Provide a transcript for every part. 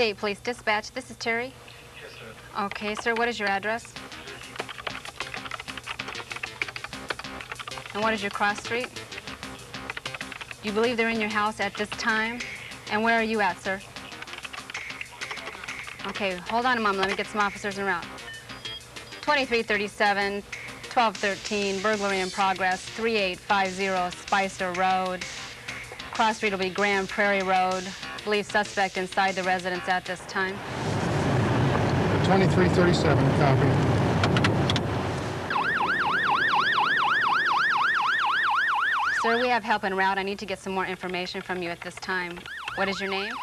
State Police Dispatch. This is Terry. Yes, sir. Okay, sir, what is your address? And what is your cross street? You believe they're in your house at this time? And where are you at, sir? Okay, hold on a moment. Let me get some officers en route. 2337, 1213, burglary in progress, 3850 Spicer Road. Cross street will be Grand Prairie Road. Believe suspect inside the residence at this time. 2337, copy. Sir, we have help en route. I need to get some more information from you at this time. What is your name?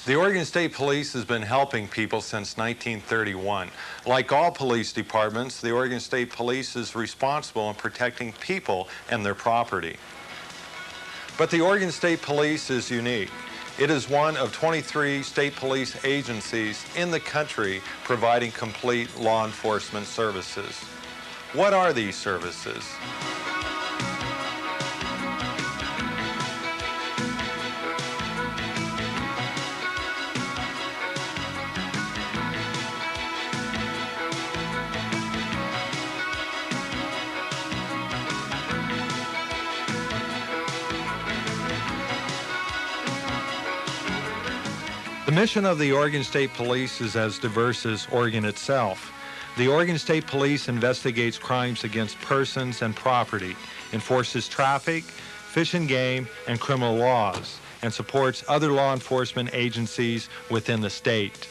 The Oregon State Police has been helping people since 1931. Like all police departments, the Oregon State Police is responsible in protecting people and their property. But the Oregon State Police is unique. It is one of 23 state police agencies in the country providing complete law enforcement services. What are these services? The mission of the Oregon State Police is as diverse as Oregon itself. The Oregon State Police investigates crimes against persons and property, enforces traffic, fish and game, and criminal laws, and supports other law enforcement agencies within the state.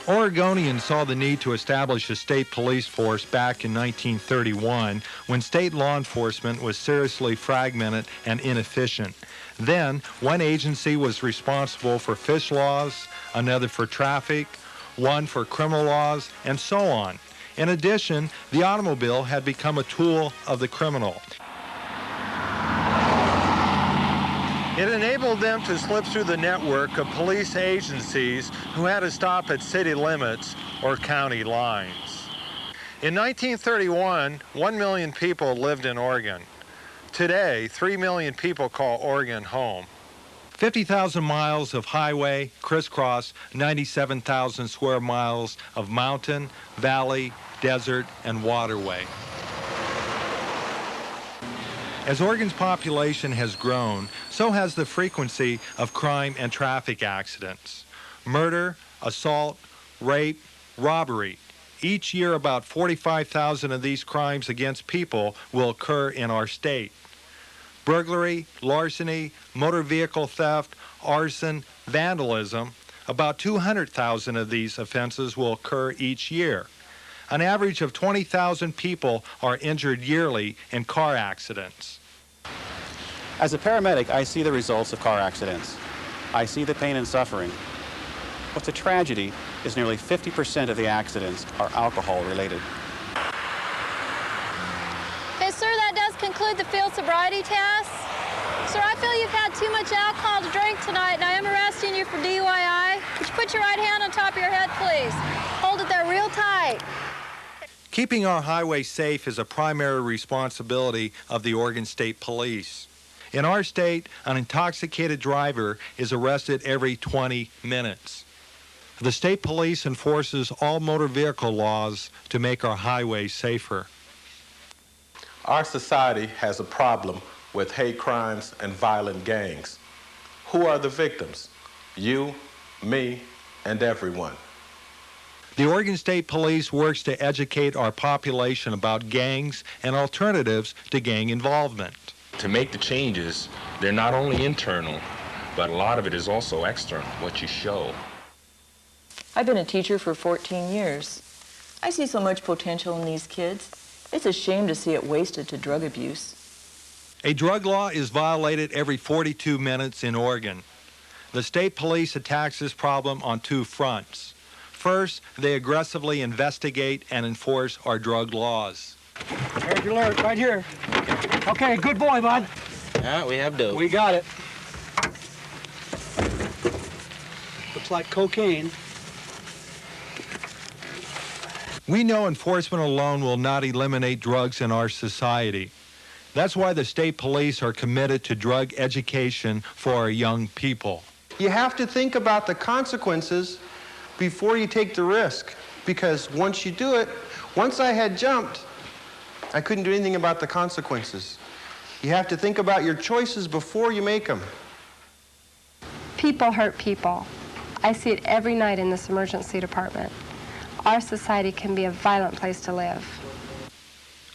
Oregonians saw the need to establish a state police force back in 1931 when state law enforcement was seriously fragmented and inefficient. Then, one agency was responsible for fish laws, another for traffic, one for criminal laws, and so on. In addition, the automobile had become a tool of the criminal. It enabled them to slip through the network of police agencies who had to stop at city limits or county lines. In 1931, 1 million people lived in Oregon. Today, 3 million people call Oregon home. 50,000 miles of highway crisscross 97,000 square miles of mountain, valley, desert, and waterway. As Oregon's population has grown, so has the frequency of crime and traffic accidents. Murder, assault, rape, robbery. Each year, about 45,000 of these crimes against people will occur in our state. Burglary, larceny, motor vehicle theft, arson, vandalism, about 200,000 of these offenses will occur each year. An average of 20,000 people are injured yearly in car accidents. As a paramedic, I see the results of car accidents. I see the pain and suffering. What's a tragedy is nearly 50% of the accidents are alcohol-related. Okay, sir, that does conclude the field sobriety test. Sir, I feel you've had too much alcohol to drink tonight, and I am arresting you for DUI. Could you put your right hand on top of your head, please? Hold it there real tight. Keeping our highways safe is a primary responsibility of the Oregon State Police. In our state, an intoxicated driver is arrested every 20 minutes. The state police enforces all motor vehicle laws to make our highways safer. Our society has a problem with hate crimes and violent gangs. Who are the victims? You, me, and everyone. The Oregon State Police works to educate our population about gangs and alternatives to gang involvement. To make the changes, they're not only internal, but a lot of it is also external, what you show. I've been a teacher for 14 years. I see so much potential in these kids. It's a shame to see it wasted to drug abuse. A drug law is violated every 42 minutes in Oregon. The state police attacks this problem on two fronts. First, they aggressively investigate and enforce our drug laws. There's your alert, right here. Okay, good boy, bud. Yeah, we have dope. We got it. Looks like cocaine. We know enforcement alone will not eliminate drugs in our society. That's why the state police are committed to drug education for our young people. You have to think about the consequences before you take the risk, because once you do it, once I had jumped, I couldn't do anything about the consequences. You have to think about your choices before you make them. People hurt people. I see it every night in this emergency department. Our society can be a violent place to live.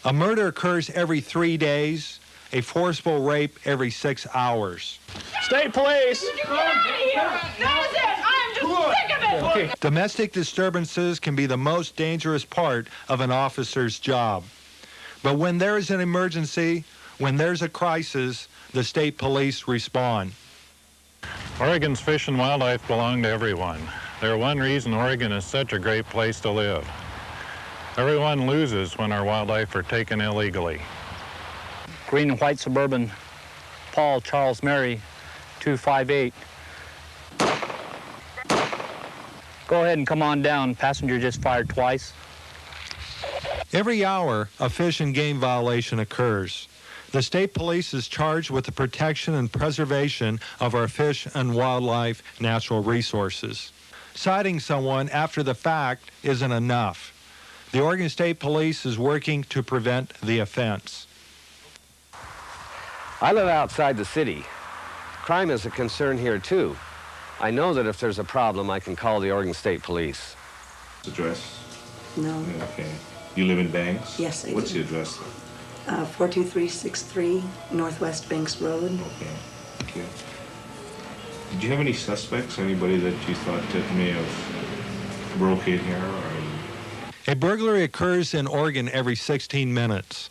A murder occurs every 3 days, a forcible rape every 6 hours. State police! Get out of here! That was it! I'm just sick of it! Okay. Domestic disturbances can be the most dangerous part of an officer's job. But when there is an emergency, when there's a crisis, the state police respond. Oregon's fish and wildlife belong to everyone. They're one reason Oregon is such a great place to live. Everyone loses when our wildlife are taken illegally. Green and white Suburban, Paul Charles Mary, 258. Go ahead and come on down. Passenger just fired twice. Every hour, a fish and game violation occurs. The state police is charged with the protection and preservation of our fish and wildlife natural resources. Citing someone after the fact isn't enough. The Oregon State Police is working to prevent the offense. I live outside the city. Crime is a concern here, too. I know that if there's a problem, I can call the Oregon State Police. Address? No. Okay. You live in Banks? Yes, I do. What's the address? 42363 Northwest Banks Road. Okay. Thank you. Did you have any suspects? Anybody that you thought that may have broke in here? Or... A burglary occurs in Oregon every 16 minutes.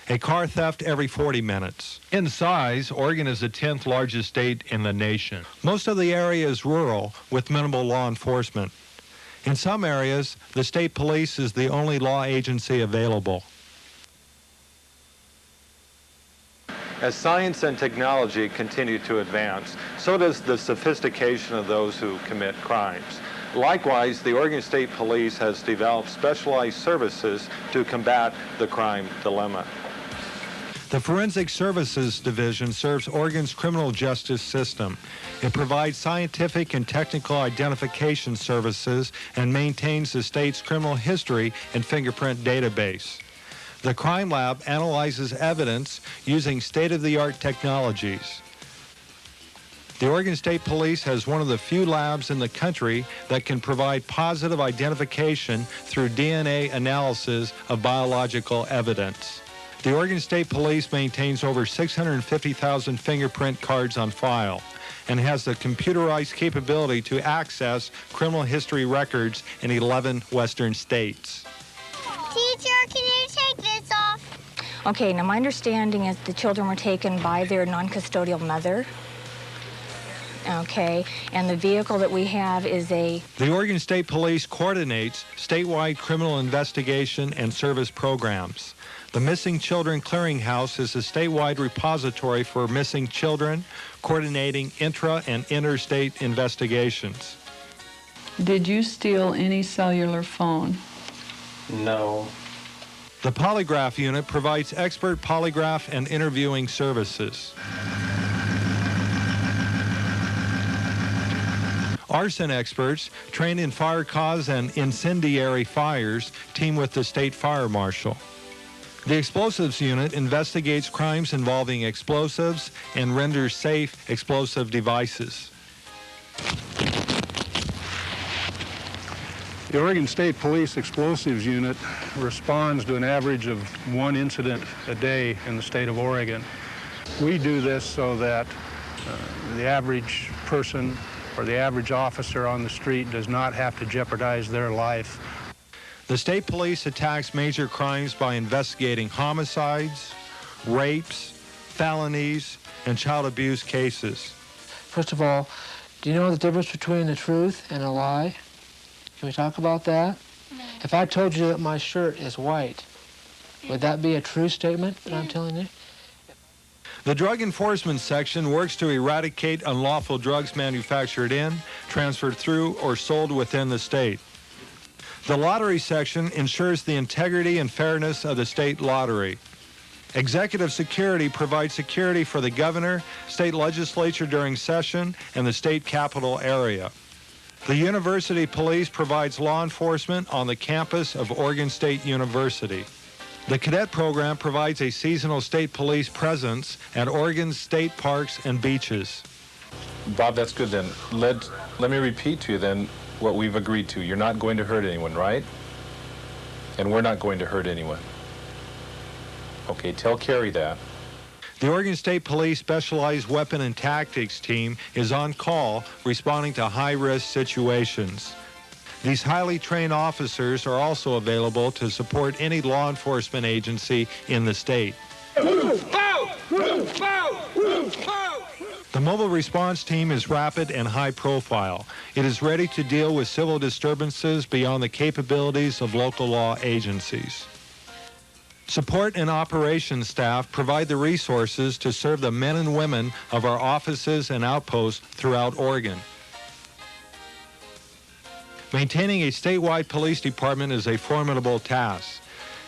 A car theft every 40 minutes. In size, Oregon is the 10th largest state in the nation. Most of the area is rural with minimal law enforcement. In some areas, the state police is the only law agency available. As science and technology continue to advance, so does the sophistication of those who commit crimes. Likewise, the Oregon State Police has developed specialized services to combat the crime dilemma. The Forensic Services Division serves Oregon's criminal justice system. It provides scientific and technical identification services and maintains the state's criminal history and fingerprint database. The Crime Lab analyzes evidence using state-of-the-art technologies. The Oregon State Police has one of the few labs in the country that can provide positive identification through DNA analysis of biological evidence. The Oregon State Police maintains over 650,000 fingerprint cards on file and has the computerized capability to access criminal history records in 11 western states. Teacher, can you take this off? Okay, now my understanding is the children were taken by their non-custodial mother. Okay, and the vehicle that we have is a... The Oregon State Police coordinates statewide criminal investigation and service programs. The Missing Children Clearinghouse is a statewide repository for missing children, coordinating intra- and interstate investigations. Did you steal any cellular phone? No. The Polygraph Unit provides expert polygraph and interviewing services. Arson experts trained in fire cause and incendiary fires team with the State Fire Marshal. The Explosives Unit investigates crimes involving explosives and renders safe explosive devices. The Oregon State Police Explosives Unit responds to an average of 1 incident a day in the state of Oregon. We do this so that the average person or the average officer on the street does not have to jeopardize their life. The state police attacks major crimes by investigating homicides, rapes, felonies, and child abuse cases. First of all, do you know the difference between the truth and a lie? Can we talk about that? No. If I told you that my shirt is white, would that be a true statement that I'm telling you? The Drug Enforcement Section works to eradicate unlawful drugs manufactured in, transferred through, or sold within the state. The lottery section ensures the integrity and fairness of the state lottery. Executive security provides security for the governor, state legislature during session, and the state capital area. The University Police provides law enforcement on the campus of Oregon State University. The cadet program provides a seasonal state police presence at Oregon's state parks and beaches. Bob, that's good then. Let me repeat to you then what we've agreed to. You're not going to hurt anyone, right? And we're not going to hurt anyone. Okay, tell Carrie that. The Oregon State Police Specialized Weapon and Tactics Team is on call responding to high-risk situations. These highly trained officers are also available to support any law enforcement agency in the state. The mobile response team is rapid and high profile. It is ready to deal with civil disturbances beyond the capabilities of local law agencies. Support and operations staff provide the resources to serve the men and women of our offices and outposts throughout Oregon. Maintaining a statewide police department is a formidable task.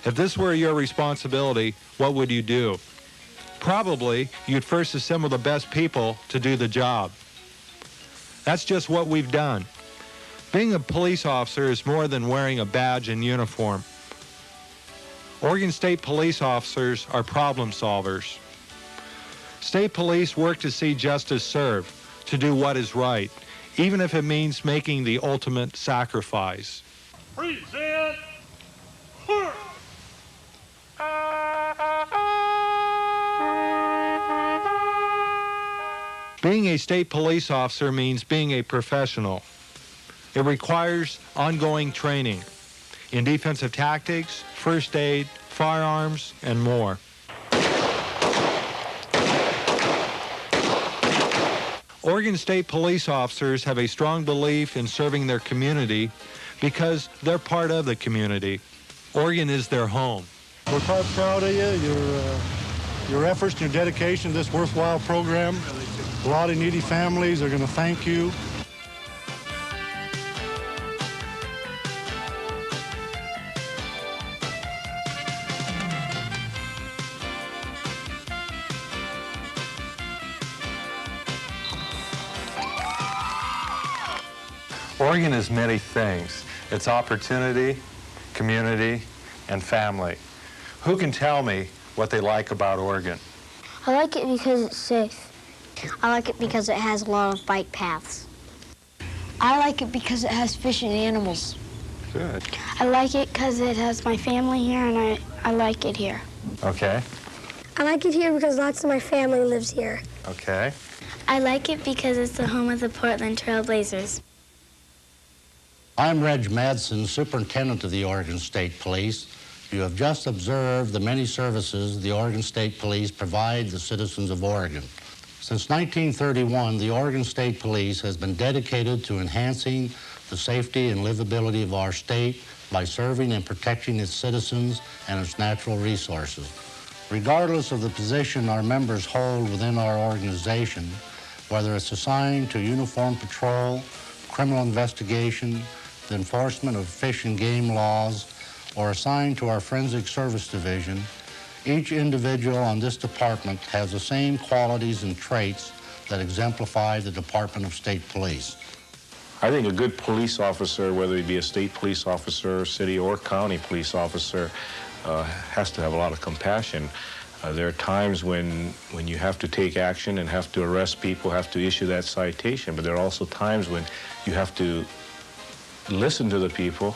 If this were your responsibility, what would you do? Probably, you'd first assemble the best people to do the job. That's just what we've done. Being a police officer is more than wearing a badge and uniform. Oregon State police officers are problem solvers. State police work to see justice served, to do what is right, even if it means making the ultimate sacrifice. Present. Being a state police officer means being a professional. It requires ongoing training in defensive tactics, first aid, firearms, and more. Oregon State police officers have a strong belief in serving their community because they're part of the community. Oregon is their home. We're quite proud of you, your efforts and your dedication to this worthwhile program. A lot of needy families are going to thank you. Oregon is many things. It's opportunity, community, and family. Who can tell me what they like about Oregon? I like it because it's safe. I like it because it has a lot of bike paths. I like it because it has fish and animals. Good. I like it because it has my family here, and I like it here. Okay. I like it here because lots of my family lives here. Okay. I like it because it's the home of the Portland Trail Blazers. I'm Reg Madsen, Superintendent of the Oregon State Police. You have just observed the many services the Oregon State Police provide the citizens of Oregon. Since 1931, the Oregon State Police has been dedicated to enhancing the safety and livability of our state by serving and protecting its citizens and its natural resources. Regardless of the position our members hold within our organization, whether it's assigned to uniform patrol, criminal investigation, the enforcement of fish and game laws, or assigned to our Forensic Service Division, each individual on this department has the same qualities and traits that exemplify the Department of State Police. I think a good police officer, whether he be a state police officer, city or county police officer, has to have a lot of compassion. There are times when you have to take action and have to arrest people, have to issue that citation, but there are also times when you have to listen to the people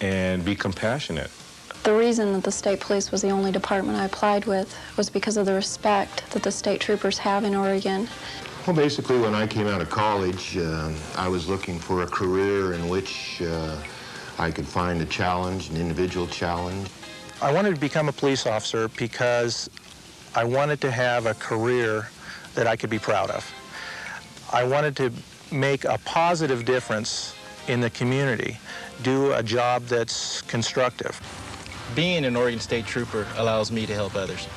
and be compassionate. The reason that the state police was the only department I applied with was because of the respect that the state troopers have in Oregon. Well, basically, when I came out of college, I was looking for a career in which I could find a challenge, an individual challenge. I wanted to become a police officer because I wanted to have a career that I could be proud of. I wanted to make a positive difference in the community, do a job that's constructive. Being an Oregon State Trooper allows me to help others.